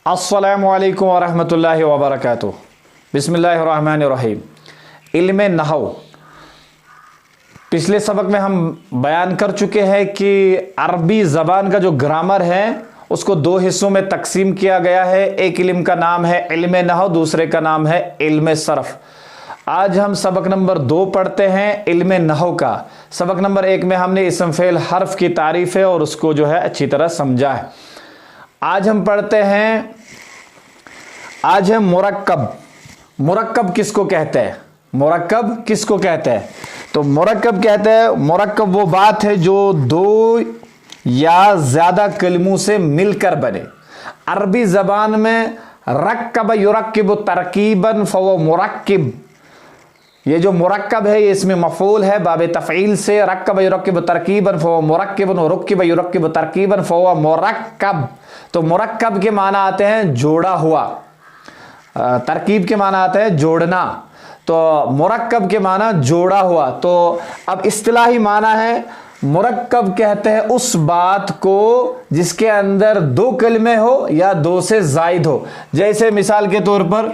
अस्सलामु अलैकुम वरहमतुल्लाहि वबरकातुहू। बिस्मिल्लाहिर्रहमानिर्रहीम। इल्म नहव। पिछले सबक में हम बयान कर चुके हैं कि अरबी ज़बान का जो ग्रामर है उसको दो हिस्सों में तकसीम किया गया है। एक इल्म का नाम है इल्म नहव, दूसरे का नाम है इल्म सरफ। आज हम सबक नंबर 2 पढ़ते हैं इल्म नहव का। सबक नंबर 1 में हमने इसम फ़ेल हर्फ की तारीफ़ है और उसको जो है अच्छी तरह समझा है। आज हम पढ़ते हैं, आज है मुरक्कब। मुरक्कब किसको कहते हैं? मुरक्कब किसको कहते हैं? तो मुरक्कब कहते हैं, मुरक्कब वो बात है जो दो या ज्यादा कलमों से मिलकर बने। अरबी जबान में रक्कब युरक्किब तरकीबन फवो मुरक्किब। ये जो मुरक्कब है ये इसमें मफूल है बाब तफ़ईल से। रक्कब युरक्किब तरकीबन फवो मुरक्किबन, रुक्किब युरक्किब तरकीबन फवो मुरक्कब। तो मुरक्कब के माना आते हैं जोड़ा हुआ, तरकीब के माना आते हैं जोड़ना, तो मुरक्कब के माना जोड़ा हुआ। तो अब इस्तिलाही माना है, मुरक्कब कहते हैं उस बात को जिसके अंदर दो कलमे हो या दो से जायद हो। जैसे मिसाल के तौर पर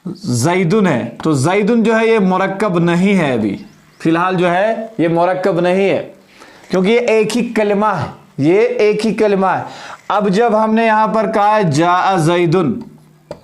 ज़ैदुन है, तो ज़ैदुन जो है ये मुरक्कब नहीं है, अभी फिलहाल जो है ये मुरक्कब नहीं है क्योंकि ये एक ही कलमा है, ये एक ही कलमा है। अब जब हमने यहां पर कहा जा ज़ैदुन,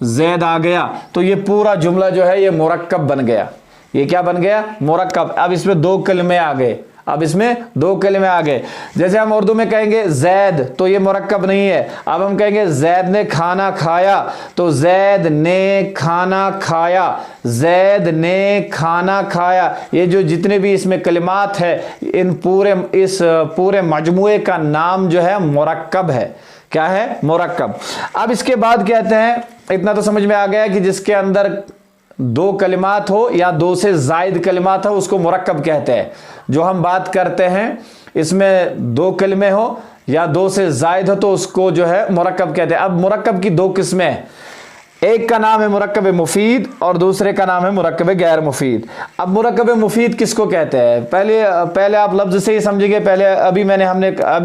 ज़ैद आ गया, तो ये पूरा जुमला जो है ये मुरक्कब बन गया। ये क्या बन गया? मुरक्कब। अब इसमें दो कलमे आ गए, अब इसमें दो कलमे आ गए। जैसे हम उर्दू में कहेंगे ज़ैद, तो ये मुरक्कब नहीं है। अब हम कहेंगे ज़ैद ने खाना खाया, तो ज़ैद ने खाना खाया, ज़ैद ने खाना खाया। ये जो जितने भी इसमें कलिमात है, इस पूरे मजमूए का नाम जो है मुरक्कब है। क्या है? मुरक्कब। अब इसके बाद कहते हैं, इतना तो समझ में आ गया कि जिसके अंदर दो कलिमात हो या दो से जायद कलिमात हो उसको मुरक्कब कहते हैं। जो हम बात करते हैं इसमें दो कलिमे हो या दो से जायद हो तो उसको जो है मुरक्कब कहते हैं। अब मुरक्कब की दो किस्में हैं, एक का नाम है मुरक्कब मुफीद और दूसरे का नाम है मुरक्कब गैर मुफीद। अब मुरक्कब मुफीद किसको कहते हैं? पहले आप लफ्ज से ही समझिए। पहले अभी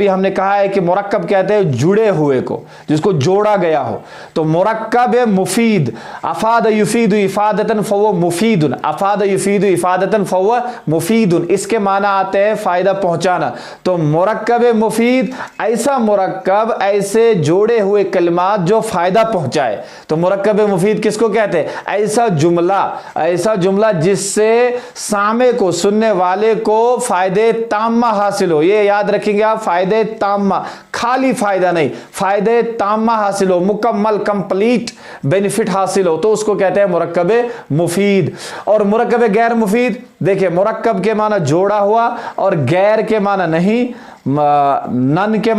हमने कहा है कि मुरक्कब कहते हैं जुड़े हुए को, जिसको जोड़ा गया हो। तो मुरक्कब मुफीद, अफाद युफीदु इफादतन फवो मुफीदुन, अफाद युफीदु इफादतन फवो मुफीदुन, इसके माना आते हैं फायदा पहुंचाना। तो मुरक्कब मुफीद ऐसा मुरक्कब, ऐसे जोड़े हुए कलिमात जो फायदा पहुंचाए। तो मुरक्कब मुफीद किसको कहते हैं? ऐसा जुमला जिससे सामे को, सुनने वाले को फायदे ताम्मा हासिल हो। ये याद रखेंगे आप, फायदे ताम्मा, खाली फायदा नहीं, फायदे ताम्मा हासिल हो, मुकम्मल कंप्लीट बेनिफिट हासिल हो, तो उसको कहते हैं मुरक्कब मुफीद। और मुरक्कब गैर मुफीद, देखिए मुरक्कब के माना जोड़ा हुआ और गैर के माना नहीं, नन के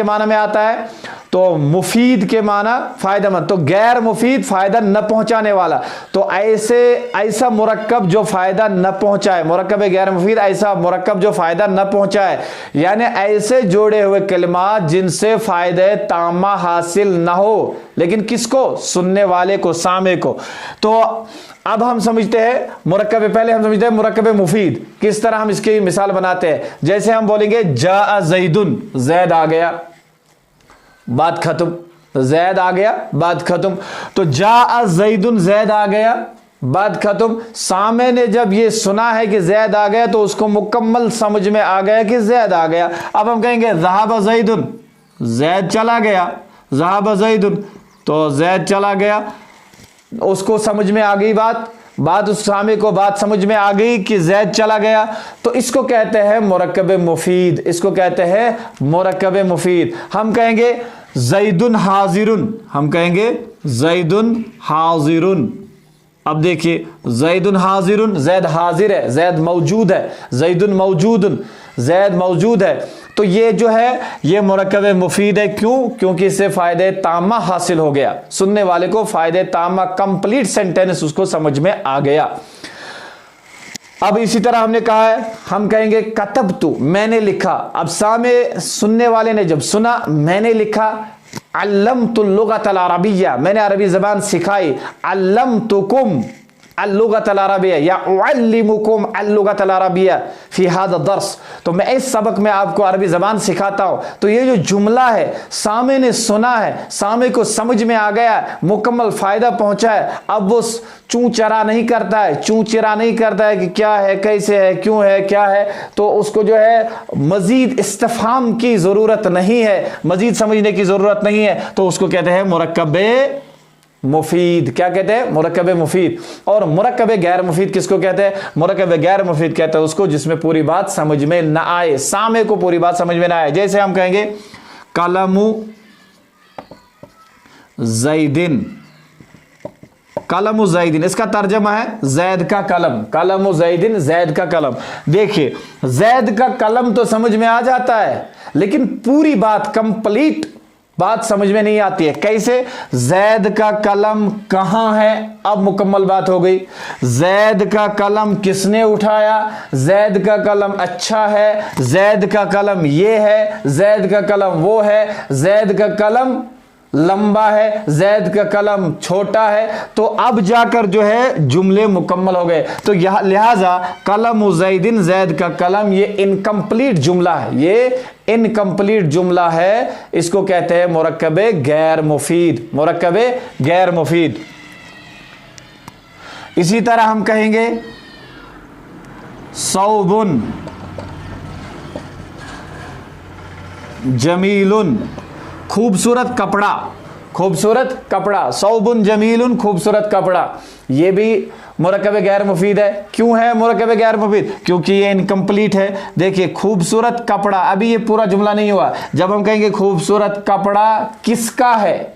माना में आता है, तो मुफीद के माना फायदेमंद। तो गैर मुफीद फायदा न पहुंचाने वाला। तो ऐसा मुरक्कब जो फायदा न पहुंचाए, मुरक्कब गैर मुफीद ऐसा मुरक्कब जो फायदा न पहुंचाए, यानी ऐसे जोड़े हुए कलिमात जिनसे फायदे तामा हासिल न हो, लेकिन किसको? सुनने वाले को, सामे को। तो अब हम समझते हैं मुरक्कब, पहले हम समझते हैं मुरक्कब मुफीद। किस तरह हम इसकी मिसाल बनाते हैं? जैसे हम बोलेंगे जा ज़ैदुन, ज़ैद आ गया, बात खत्म। ज़ैद आ गया, बात खत्म। तो जा ज़ैदुन, ज़ैद आ गया, बात खत्म। सामे ने जब ये सुना है कि ज़ैद आ गया तो उसको मुकम्मल समझ में आ गया कि ज़ैद आ गया। अब हम कहेंगे ज़हाब ज़ैदुन, ज़ैद चला गया, ज़हाब ज़ैदुन, तो ज़ैद चला गया, उसको समझ में आ गई बात उस सामे को बात समझ में आ गई कि ज़ैद चला गया। तो इसको कहते हैं मुरक्कब मुफीद, इसको कहते हैं मुरक्कब मुफीद। हम कहेंगे ज़ैदुन हाजिरुन, हम कहेंगे ज़ैदुन हाजिरुन। अब देखिए ज़ैदुन हाजिरुन, ज़ैद हाजिर है, ज़ैद मौजूद है, ज़ैदुन मौजूदुन, ज़ैद मौजूद है। तो ये जो है ये मुरक्कब मुफीद है। क्यों? क्योंकि इससे फायदे तामा हासिल हो गया, सुनने वाले को फायदे तामा, कंप्लीट सेंटेंस उसको समझ में आ गया। अब इसी तरह हमने कहा है, हम कहेंगे कतबतु, मैंने लिखा। अब सामे सुनने वाले ने जब सुना मैंने लिखा, अल्लमतुल लुगतल अरबिय्या, मैंने अरबी जबान सिखाई, अल्लमतुकुम, अल-लुगत अल-अरबिया या उअल्लिमुकुम अल-लुगत अल-अरबिया फी हादा दर्स, तो मैं इस सबक में आपको अरबी ज़बान सिखाता हूँ। तो ये जो जुमला है सामे ने सुना है, सामे को समझ में आ गया, मुकम्मल फ़ायदा पहुँचा है। अब वो चूँ चरा नहीं करता है, चूँ चिरा नहीं करता है कि क्या है, कैसे है, क्यों है, क्या है, तो उसको जो है मज़ीद इस्तिफ़हाम की ज़रूरत नहीं है, मज़ीद समझने की ज़रूरत नहीं है। तो उसको कहते हैं मुरक्कब मुफीद। क्या कहते हैं? मुरक्कब मुफीद। और मुरक्कब गैर मुफीद किसको कहते हैं? मुरक्कब गैर मुफीद कहते हैं उसको जिसमें पूरी बात समझ में ना आए, सामे को पूरी बात समझ में ना आए। जैसे हम कहेंगे कलमु ज़ैदिन, कलमु ज़ैदिन, इसका तर्जमा है जैद का कलम। कलमु ज़ैदिन, जैद का कलम। देखिए जैद का कलम तो समझ में आ जाता है, लेकिन पूरी बात, कंप्लीट बात समझ में नहीं आती है। कैसे? जैद का कलम कहां है, अब मुकम्मल बात हो गई। जैद का कलम किसने उठाया, जैद का कलम अच्छा है, जैद का कलम ये है, जैद का कलम वो है, जैद का कलम लंबा है, जैद का कलम छोटा है। तो अब जाकर जो है जुमले मुकम्मल हो गए। तो यह लिहाजा कलम ज़ैदिन, जैद का कलम, ये इनकम्प्लीट जुमला है, ये इनकम्प्लीट जुमला है। इसको कहते हैं मुरक्कब गैर मुफीद, मुरक्कब गैर मुफीद। इसी तरह हम कहेंगे सौबुन जमीलुन, खूबसूरत कपड़ा, खूबसूरत कपड़ा। सौबुन जमीलुन, खूबसूरत कपड़ा, ये भी मुरक्कब गैर मुफीद है। क्यों है मुरक्कब गैर मुफीद? क्योंकि ये इनकम्प्लीट है। देखिए खूबसूरत कपड़ा, अभी ये पूरा जुमला नहीं हुआ। जब हम कहेंगे खूबसूरत कपड़ा किसका है,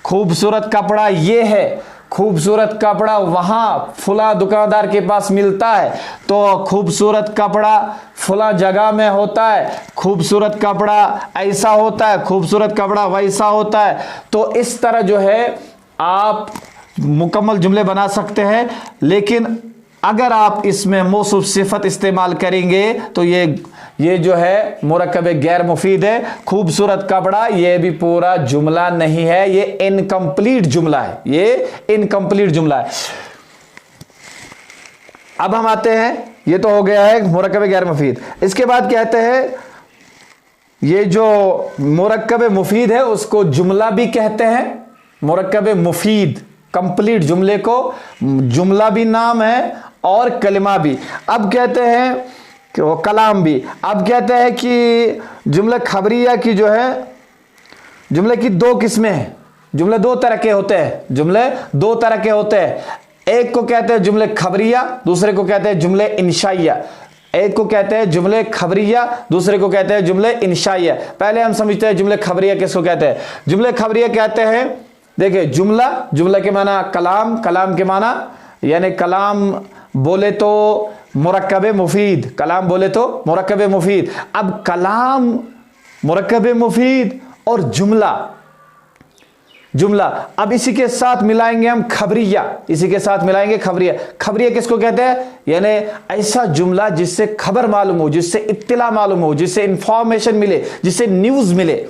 खूबसूरत कपड़ा ये है, खूबसूरत कपड़ा वहां फुला दुकानदार के पास मिलता है, तो खूबसूरत कपड़ा फुला जगह में होता है, खूबसूरत कपड़ा ऐसा होता है, खूबसूरत कपड़ा वैसा होता है। तो इस तरह जो है आप मुकम्मल जुमले बना सकते हैं। लेकिन अगर आप इसमें मौसूफ सिफत इस्तेमाल करेंगे तो ये जो है मुरक्कब गैर मुफीद है। खूबसूरत कपड़ा ये भी पूरा जुमला नहीं है, ये इनकम्प्लीट जुमला है, ये इनकम्प्लीट जुमला है। अब हम आते हैं, ये तो हो गया है मुरक्कब गैर मुफीद। इसके बाद कहते हैं ये जो मुरक्कब मुफीद है उसको जुमला भी कहते हैं। मुरक्कब मुफीद, कंप्लीट जुमले को जुमला भी नाम है और कलिमा भी। अब कहते हैं कि वो कलाम भी। अब कहते हैं कि जुमला खबरिया की जो है, जुमले की दो किस्में हैं। जुमले दो तरह के होते हैं, जुमले दो तरह के होते हैं। एक को कहते हैं जुमले खबरिया, दूसरे को कहते हैं जुमले इंशाइया। एक को कहते हैं जुमले खबरिया, दूसरे को कहते हैं जुमले इंशाइया। पहले हम समझते हैं जुमले खबरिया किसको कहते हैं। जुमले खबरिया कहते हैं, देखिए जुमला, जुमला के माना कलाम, कलाम के माना यानी कलाम बोले तो मुरक्कब मुफीद, कलाम बोले तो मुरक्कब मुफीद। अब कलाम, मुरक्कब मुफीद और जुमला, जुमला अब इसी के साथ मिलाएंगे हम खबरिया, इसी के साथ मिलाएंगे खबरिया। खबरिया किसको कहते हैं? यानी ऐसा जुमला जिससे खबर मालूम हो, जिससे इत्तिला मालूम हो, जिससे इंफॉर्मेशन मिले, जिससे न्यूज मिले।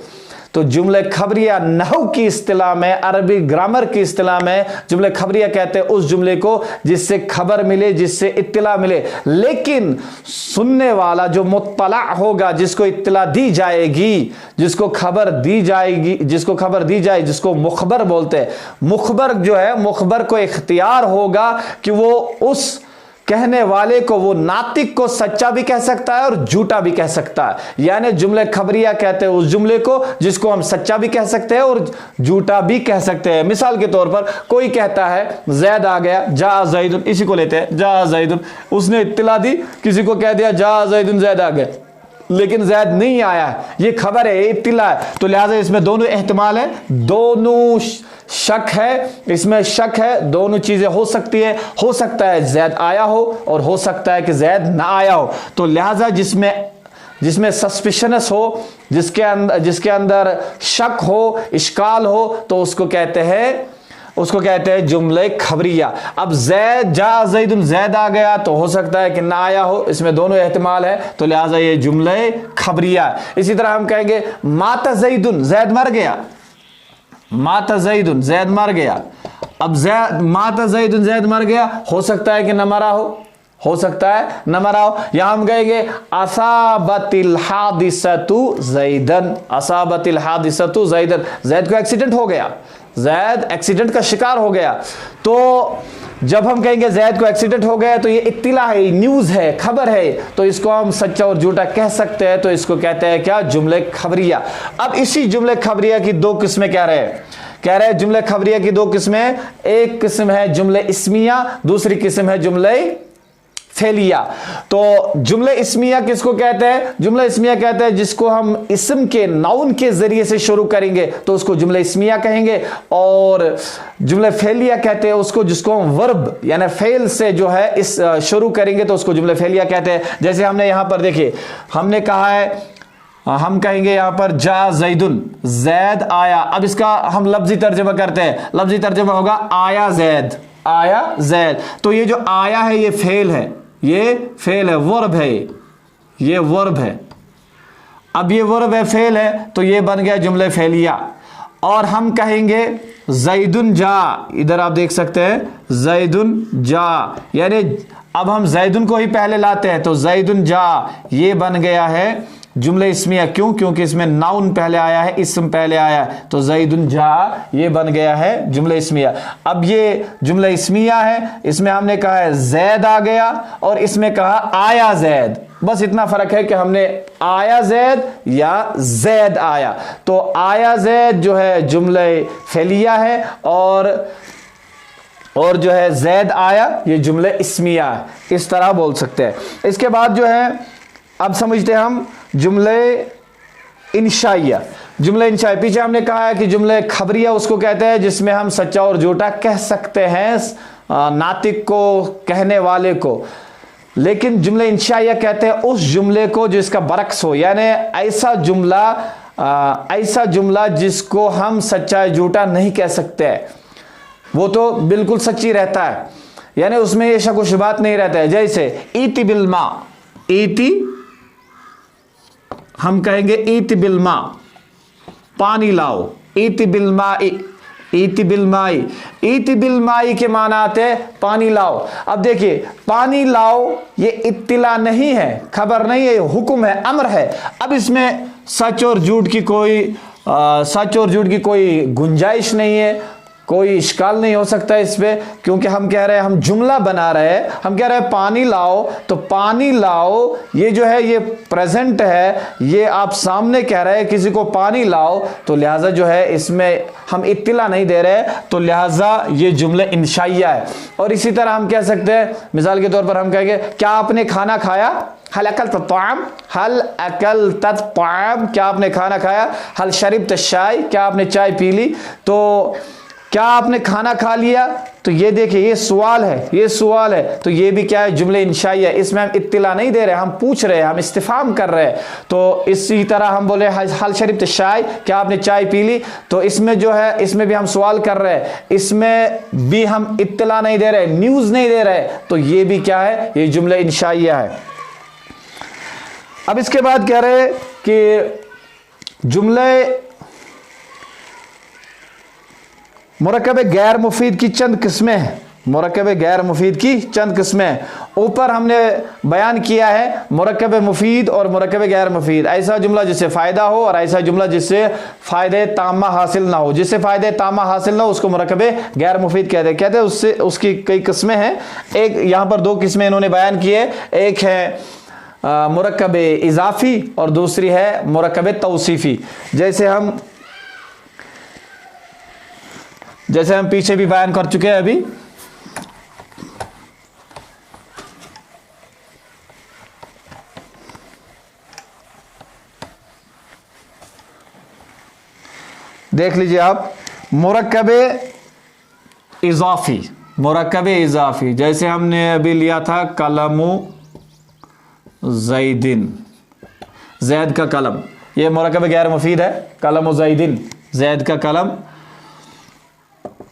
तो जुमले खबरिया नहव की इस्तिलाह में, अरबी ग्रामर की इस्तिलाह में जुमले खबरिया कहते हैं उस जुमले को जिससे खबर मिले, जिससे इत्तिला मिले। लेकिन सुनने वाला जो मुत्तला होगा, जिसको इत्तिला दी जाएगी, जिसको खबर दी जाएगी, जिसको खबर दी जाए, जिसको मुखबर बोलते हैं, मुखबर जो है, मुखबर को इख्तियार होगा कि वो उस कहने वाले को, वो नातिक को सच्चा भी कह सकता है और झूठा भी कह सकता है। यानी जुमले खबरिया कहते हैं उस जुमले को जिसको हम सच्चा भी कह सकते हैं और झूठा भी कह सकते हैं। मिसाल के तौर पर कोई कहता है जैद आ गया, जा जैदुन, इसी को लेते हैं, जा जैदुन, उसने इत्तिला दी, किसी को कह दिया जा जैदुन, जैद आ गया, लेकिन जैद नहीं आया है, ये खबर है, इत्तिला है। तो लिहाजा इसमें दोनों एहतमाल है, दोनों शक है, इसमें शक है, दोनों चीजें हो सकती है। हो सकता है जैद आया हो और हो सकता है कि जैद ना आया हो। तो लिहाजा जिसमें सस्पिशनस हो, जिसके अंदर शक हो, इश्काल हो, तो उसको कहते हैं जुमले खबरिया। अब जैद, जा जैदुन, जैद आ गया तो हो सकता है कि ना आया हो, इसमें दोनों एहतमाल है, तो लिहाजा ये जुमले खबरिया। इसी तरह हम कहेंगे माता जैदुन, जैद मर गया, माता जैदुन, जैद मर गया। अब जैद माता जैदुन, जैद मर गया, हो सकता है कि न मरा हो सकता है न मरा हो। यहां हम कहेंगे असाबतिल हादिसतु जैदन, असाबतिल हादिसतु जैदन, जैद को एक्सीडेंट हो गया, जैद एक्सीडेंट का शिकार हो गया। तो जब हम कहेंगे जैद को एक्सीडेंट हो गया तो ये इत्तिला है, न्यूज है, खबर है, तो इसको हम सच्चा और झूठा कह सकते हैं। तो इसको कहते हैं क्या? जुमले खबरिया। अब इसी जुमले खबरिया की दो किस्में कह रहे हैं जुमले खबरिया की दो किस्में। एक किस्म है जुमले इस्मिया, दूसरी किस्म है जुमले फेलिया। तो जुमले इस्मिया किसको कहते हैं? जुमला इस्मिया कहते हैं जिसको हम इस्म के, नाउन के जरिए से शुरू करेंगे तो उसको जुमला इस्मिया कहेंगे। और जुमले फेलिया कहते हैं उसको जिसको हम वर्ब यानी फेल से जो है इस शुरू करेंगे तो उसको जुमले फेलिया कहते हैं। जैसे हमने यहां पर देखिए, हमने कहा है, हम कहेंगे यहां पर जा जैदुन, जैद आया। अब इसका हम लफ्जी तर्जमा करते हैं, लफ्जी तर्जमा होगा आया जैद, आया जैद। तो ये जो आया है ये फेल है, ये फेल है, वर्ब है, ये वर्ब है। अब ये वर्ब है, फेल है, तो ये बन गया जुमले फेलिया। और हम कहेंगे जैदुन जा, इधर आप देख सकते हैं जैदुन जा, यानी अब हम जैदुन को ही पहले लाते हैं तो जैदुन जा ये बन गया है जुमले इस्मिया। क्यों? क्योंकि इसमें नाउन पहले आया है, इस्म पहले आया है, तो जैदुन जा ये बन गया है जुमले इस्मिया। अब ये जुमले इस्मिया है, इसमें हमने कहा है जैद आ गया और इसमें कहा आया जैद। बस इतना फर्क है कि हमने आया जैद या जैद आया। तो आया जैद जो है जुमले फेलिया है और जो है जैद आया ये जुमले इस्मिया है। इस तरह बोल सकते हैं। इसके बाद जो है अब समझते हैं हम जुमले इंशाइया। जुमले इंशाइया, पीछे हमने कहा है कि जुमले खबरिया उसको कहते हैं जिसमें हम सच्चा और झूठा कह सकते हैं नातिक को, कहने वाले को। लेकिन जुमले इंशाइया कहते हैं उस जुमले को जिसका बरक्स हो, यानी ऐसा जुमला जिसको हम सच्चा झूठा नहीं कह सकते, वो तो बिल्कुल सच्ची रहता है, यानी उसमें ये शक व शुबात नहीं रहता है। जैसे ईति बिलमा, ईति हम कहेंगे ईति बिलमा, पानी लाओ, ईति बिलमाई, ईति बिलमाई, ईति बिलमाई के माना आते हैं पानी लाओ। अब देखिए पानी लाओ ये इत्तिला नहीं है, खबर नहीं है, हुक्म है, अम्र है। अब इसमें सच और झूठ की कोई गुंजाइश नहीं है, कोई इश्काल नहीं हो सकता इस पे, क्योंकि हम कह रहे हैं, हम जुमला बना रहे हैं, हम कह रहे हैं पानी लाओ, तो पानी लाओ ये जो है ये प्रेजेंट है, ये आप सामने कह रहे हैं किसी को पानी लाओ, तो लिहाजा जो है इसमें हम इत्तिला नहीं दे रहे, तो लिहाजा ये जुमले इंशाइया है। और इसी तरह हम कह सकते हैं, मिसाल के तौर पर हम कहेंगे क्या आपने खाना खाया, हल अकल तत्ताम, हल अकल तत्ताम, क्या आपने खाना खाया, हल शरीब तशाई, क्या आपने चाय पी ली। तो क्या आपने खाना खा लिया, तो ये देखिए ये सवाल है, ये सवाल है, तो ये भी क्या है जुमले इंशाई है। इसमें हम इत्तिला नहीं दे रहे, हम पूछ रहे हैं, हम इस्तिफाम कर रहे हैं। तो इसी तरह हम बोले हल शरीब तशाई, क्या आपने चाय पी ली, तो इसमें जो है इसमें भी हम सवाल कर रहे हैं, इसमें भी हम इत्तिला नहीं दे रहे, न्यूज नहीं दे रहे, तो ये भी क्या है, ये जुमले इंशाइया है। अब इसके बाद कह रहे कि जुमले मुरक्कब गैर मुफीद की चंद किस्में हैं, मुरक्कब गैर मुफीद की चंद किस्में। ऊपर हमने बयान किया है मुरक्कब मुफीद और मुरक्कब गैर मुफीद, ऐसा जुमला जिससे फ़ायदा हो और ऐसा जुमला जिससे फ़ायदे तामा हासिल ना हो। जिससे फ़ायदे तामा हासिल ना हो उसको मुरक्कब गैर मुफीद कहते हैं। उससे उसकी कई किस्में हैं। एक यहाँ पर दो किस्में इन्होंने बयान की है, एक है मुरक्कब इजाफ़ी और दूसरी है मुरक्कब तौसीफ़ी। जैसे हम पीछे भी बयान कर चुके हैं अभी। देख लीजिए आप, मुरक्कब इजाफी, मुरक्कब इजाफी, जैसे हमने अभी लिया था कलमु जैदिन, जैद का कलम, ये मुरक्कब गैर मुफीद है। कलमु जैदिन, जैद का कलम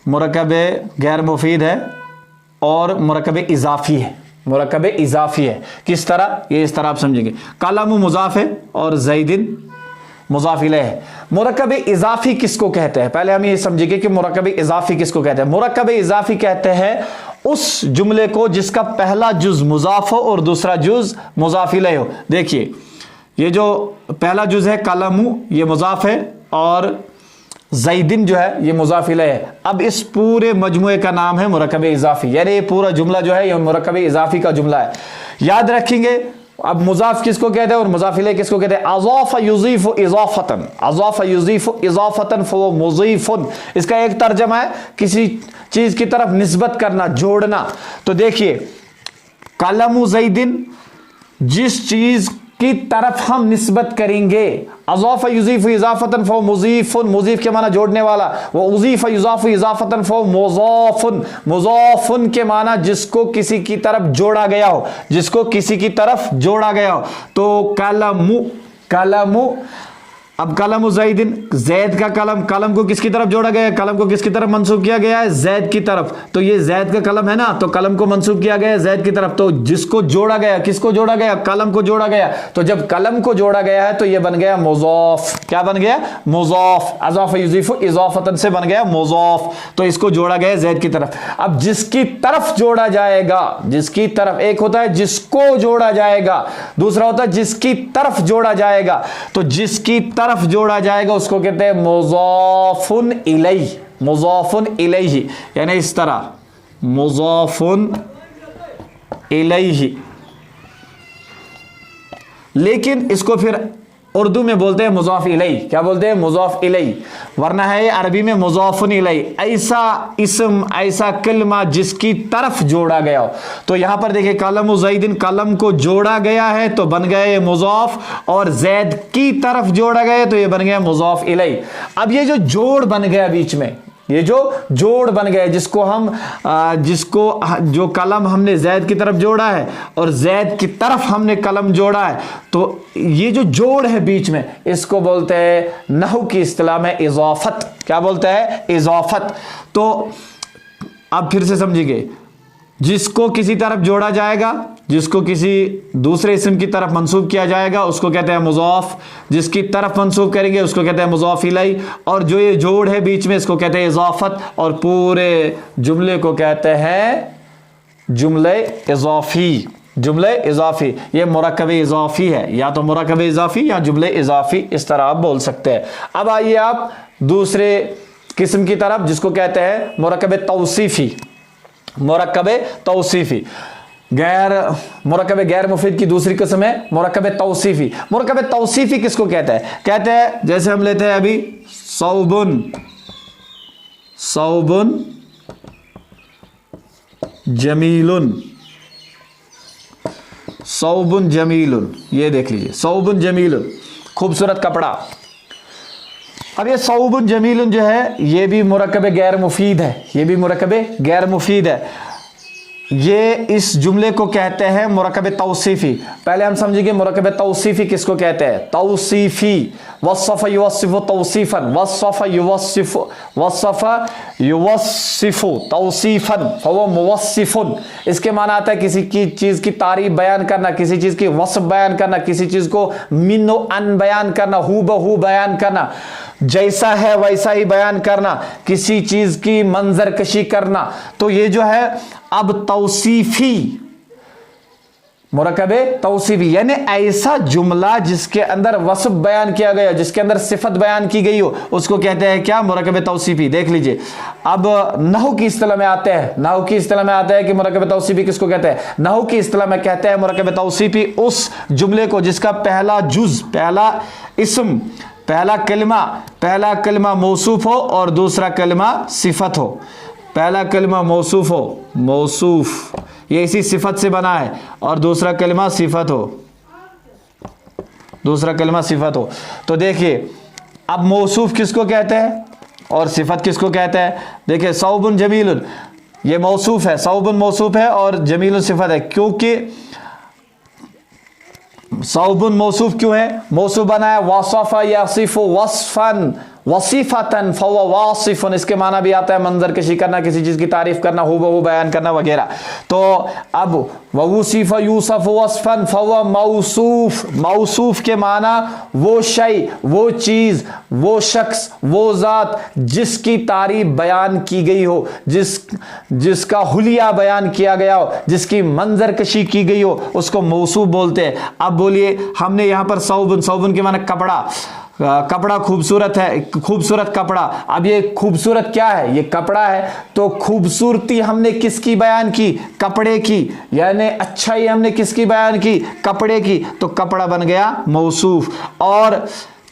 मुरक्कब गैर मुफीद है और मुरक्कब इजाफी है, मुरक्कब इजाफी है। किस तरह, ये इस तरह आप समझेंगे, कलम मुजाफ है और जैदिन मुज़ाफ़ इलैह है। मुरक्कब इज़ाफ़ी किसको कहते हैं? पहले हम ये समझेंगे कि मुरक्कब इज़ाफ़ी किसको कहते हैं। मुरक्कब इज़ाफ़ी कहते हैं उस जुमले को जिसका पहला जुज़ मुज़ाफ़ हो और दूसरा जुज़ मुज़ाफ़ इलैह हो। देखिए ये जो पहला जुज़ है कलमु, ये मुज़ाफ़ है, और ज़ैदिन जो है ये मुज़ाफ़ इलैह है। अब इस पूरे मजमूए का नाम है मुरक्कब इज़ाफ़ी, यानी ये पूरा जुमला जो है ये मुरक्कब इज़ाफ़ी का जुमला है। याद रखेंगे अब मुज़ाफ़ किसको कहते हैं और मुज़ाफ़ इलैह किसको कहते हैं? अज़ाफ़ युज़ीफ़ु इज़ाफ़तन, अज़ाफ़ युज़ीफ़ु इज़ाफ़तन फ़हुव मुज़ीफ़ुन। इसका एक तर्जमा है किसी चीज़ की तरफ निस्बत करना, जोड़ना। तो देखिए कलमु ज़ैदिन, जिस चीज़ की तरफ हम निस्बत करेंगे, अज़ाफ़ युज़ीफ़ु इज़ाफ़तन फ़हुव मुज़ीफ़ुन, मुज़ीफ़ के माना जोड़ने वाला, वो उज़ीफ़ युज़ाफ़ु इज़ाफ़तन फ़हुव मुज़ाफ़ुन, मुज़ाफ़ुन के माना जिसको किसी की तरफ जोड़ा गया हो, जिसको किसी की तरफ जोड़ा गया हो। तो कलमु, कलमु, अब कलम ज़ैदिन, जैद का कलम, कलम को किसकी तरफ जोड़ा गया है? कलम को किसकी तरफ मंसूब किया गया है? जैद की तरफ। तो ये जैद का कलम है ना, तो कलम को मंसूब किया गया है जैद की तरफ। तो जिसको जोड़ा गया, किसको जोड़ा गया? कलम को जोड़ा गया। तो जब कलम को जोड़ा गया है तो ये बन गया मुज़ाफ़। क्या बन गया? मुज़ाफ़। अज़ाफ़ युज़ीफ़ु इज़ाफ़तन से बन गया मुज़ाफ़। तो इसको जोड़ा गया जैद की तरफ। अब जिसकी तरफ जोड़ा जाएगा, जिसकी तरफ, एक होता है जिसको जोड़ा जाएगा, दूसरा होता है जिसकी तरफ जोड़ा जाएगा। तो जिसकी तरफ जोड़ा जाएगा उसको कहते हैं मुज़ाफ़ुन इलैह, मुज़ाफ़ुन इलैह, यानी इस तरह मुज़ाफ़ुन इलैह। लेकिन इसको फिर उर्दू में बोलते हैं मुज़ाफ़ इलैह। क्या बोलते हैं? मुज़ाफ़ इलैह, वरना है अरबी में मुज़ाफ़ुन इलैह, ऐसा इस्म, ऐसा कलमा जिसकी तरफ जोड़ा गया हो। तो यहां पर देखिए कलम ज़ैदिन, कलम को जोड़ा गया है तो बन गया ये मुज़ाफ़, और जैद की तरफ जोड़ा गया तो ये बन गया मुज़ाफ़ इलैह। अब ये जो जोड़ बन गया बीच में, ये जो जोड़ बन गया जिसको हम जो कलम हमने जैद की तरफ जोड़ा है और जैद की तरफ हमने कलम जोड़ा है, तो ये जो जोड़ है बीच में, इसको बोलते हैं नहू की इस्तिलाह में इज़ाफ़त। क्या बोलते हैं? इज़ाफ़त। तो अब फिर से समझिए, जिसको किसी तरफ जोड़ा जाएगा, जिसको किसी दूसरे इस्म की तरफ मंसूब किया जाएगा उसको कहते हैं मुज़ाफ़, जिसकी तरफ मंसूब करेंगे उसको कहते हैं मुज़ाफ़ इलैह, और जो ये जोड़ है बीच में इसको कहते हैं इज़ाफ़त, और पूरे जुमले को कहते हैं जुमले इज़ाफ़ी, जुमले इज़ाफ़ी। ये मुरक्कब इज़ाफ़ी है, या तो मुरक्कब इज़ाफ़ी या जुमले इज़ाफ़ी, इस तरह आप बोल सकते हैं। अब आइए आप दूसरे किस्म की तरफ जिसको कहते हैं मुरक्कब तौसीफ़ी। मुरक्कब तौसीफ़ी, गैर मुरक्कब गैर मुफीद की दूसरी किस्म है मुरक्कब तौसीफ़ी। मुरक्कब तौसीफ़ी किसको कहते हैं? कहते हैं जैसे हम लेते हैं अभी सौबुन, सौबुन जमीलुन, सौबुन जमीलुन, ये देख लीजिए सौबुन जमीलुन, खूबसूरत कपड़ा। अब ये सौबुन जमीलुन जो है ये भी मुरक्कब गैर मुफीद है, ये भी मुरक्कब गैर मुफीद है। ये इस जुमले को कहते हैं मुरक्कब तौसीफ़ी। पहले हम समझेंगे मुरक्कब तौसीफ़ी किसको कहते हैं? तौसीफ़ी, वस्फ़ युवस्सिफ़ु तौसीफ़न, वस्फ़ युवस्सिफ़ु, वस्फ़ युवस्सिफ़ु तौसीफ़न फ़हुव मुवस्सिफ़ुन। इसके माना आता है किसी की चीज़ की तारीफ बयान करना, किसी चीज़ की वस्फ़ बयान करना, किसी चीज़ को मिन व अन बयान करना, हू बहू बयान करना, जैसा है वैसा ही बयान करना, किसी चीज की मंजर कशी करना। तो ये जो है अब तौसीफी, मुरक्कब तौसीफी यानी ऐसा जुमला जिसके अंदर वस्फ बयान किया गया, जिसके अंदर सिफत बयान की गई हो, उसको कहते हैं क्या? मुरक्कब तौसीफी। देख लीजिए अब नहू की इस्तिलाह में आते हैं, नहू की इस्तिलाह में आता है कि मुरक्कब तौसीफी किसको कहते हैं? नहू की इस्तिलाह में कहते हैं मुरक्कब तौसीफी उस जुमले को जिसका पहला जुज, पहला इस्म, पहला कलिमा मौसूफ हो और दूसरा कलिमा सिफत हो। पहला कलिमा मौसूफ हो, मौसूफ ये इसी सिफत से बना है, और दूसरा कलिमा सिफत हो, दूसरा कलिमा सिफत हो। तो देखिए अब मौसूफ किसको कहते हैं और सिफत किसको कहते हैं? देखिए सौबुन जमीलुन ये मौसूफ है, सौबुन मौसूफ है और जमीलुन सिफत है। क्योंकि सौबुन मौसूफ क्यों है? मौसूफ बना है वसफ़ यसिफ़ु वस्फ़न, वसीफतन फवा वासिफुन, इसके माना भी आता है मंजर कशी करना, किसी चीज की तारीफ करना, हूबहू बयान करना वगैरह। तो अब वसीफ यूसुफ वसफन फवा मौसूफ, मौसूफ के माना वो शय, वो चीज, वो शख्स, वो जात जिसकी तारीफ बयान की गई हो, जिसका हुलिया बयान किया गया हो, जिसकी मंजर कशी की गई हो, उसको मौसूफ बोलते हैं। अब बोलिए, हमने यहां पर सौबन, सौबन के माना कपड़ा, कपड़ा खूबसूरत है, खूबसूरत कपड़ा। अब ये खूबसूरत क्या है? ये कपड़ा है। तो खूबसूरती हमने किसकी बयान की? कपड़े की। यानी अच्छाई हमने किसकी बयान की? कपड़े की। तो कपड़ा बन गया मौसूफ। और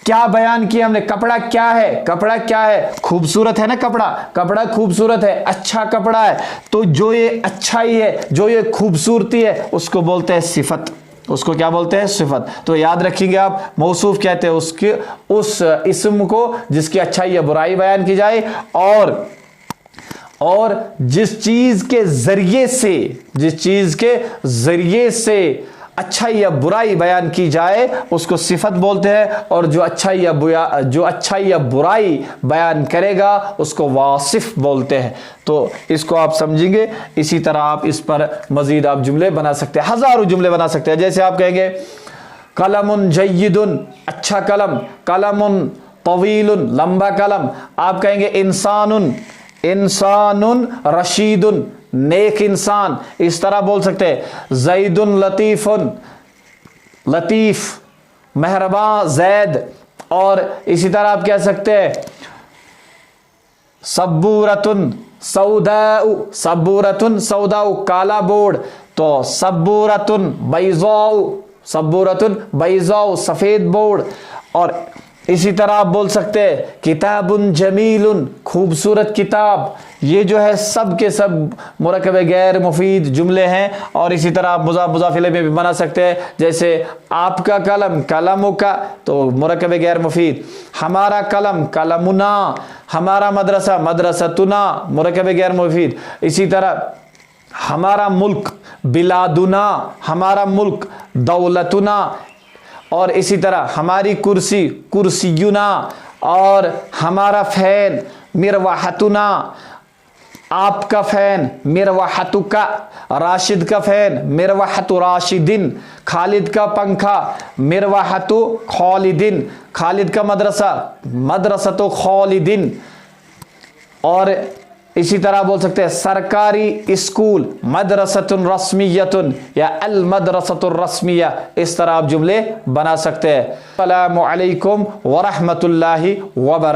क्या बयान किया हमने? कपड़ा क्या है? कपड़ा क्या है? खूबसूरत है ना कपड़ा, कपड़ा खूबसूरत है, अच्छा कपड़ा है। तो जो ये अच्छाई है, जो ये खूबसूरती है, उसको बोलते हैं सिफत। उसको क्या बोलते हैं? सिफत। तो याद रखेंगे आप, मौसूफ कहते हैं उसके उस इस्म को जिसकी अच्छाई या बुराई बयान की जाए, और जिस चीज के जरिए से अच्छाई या बुराई बयान की जाए उसको सिफत बोलते हैं। और जो अच्छाई या बुराई बयान करेगा उसको वासिफ बोलते हैं। तो इसको आप समझेंगे। इसी तरह आप इस पर मजीद आप जुमले बना सकते हैं, हजारों जुमले बना सकते हैं। जैसे आप कहेंगे कलमुन जय्यिदुन, अच्छा कलम, कलमुन तवीलुन, लंबा कलम। आप कहेंगे इंसानुन रशीदुन, नेक इंसान। इस तरह बोल सकते हैं जैदुन लतीफुन, लतीफ मेहरबान जैद। और इसी तरह आप कह सकते हैं सबूरतुन सौदाउ, सबूरतुन सौदाउ, काला बोर्ड। तो सबूरतुन बैज़ाउ, सफेद बोर्ड। और इसी तरह आप बोल सकते हैं किताबुन जमीलुन, खूबसूरत किताब। ये जो है सब के सब मुरक्कब गैर मुफीद जुमले हैं। और इसी तरह आप मुज़ाफ मुज़ाफ इलैह में भी बना सकते हैं। जैसे आपका कलम, कलमों का, तो मुरक्कब गैर मुफीद। हमारा कलम, कलमुना। हमारा मदरसा, मदरसतुना, मुरक्कब गैर मुफीद। इसी तरह हमारा मुल्क, बिलादुना। हमारा मुल्क, दौलतुना। और इसी तरह हमारी कुर्सी, कुर्सियुना। और हमारा फैन, मिरवाहतुना। आपका फैन, मिरवाहतुका। राशिद का फैन, मिरवाहतु राशिदिन। खालिद का पंखा, मिरवाहतु खालिदिन। खालिद का मदरसा, मदरसतु खालिदिन। और इसी तरह बोल सकते हैं सरकारी स्कूल, मदरसतुन रस्मियतुन या अल मदरसतुर रस्मिया। इस तरह आप जुमले बना सकते हैं। अस्सलामु अलैकुम व रहमतुल्लाहि व बरकातहू।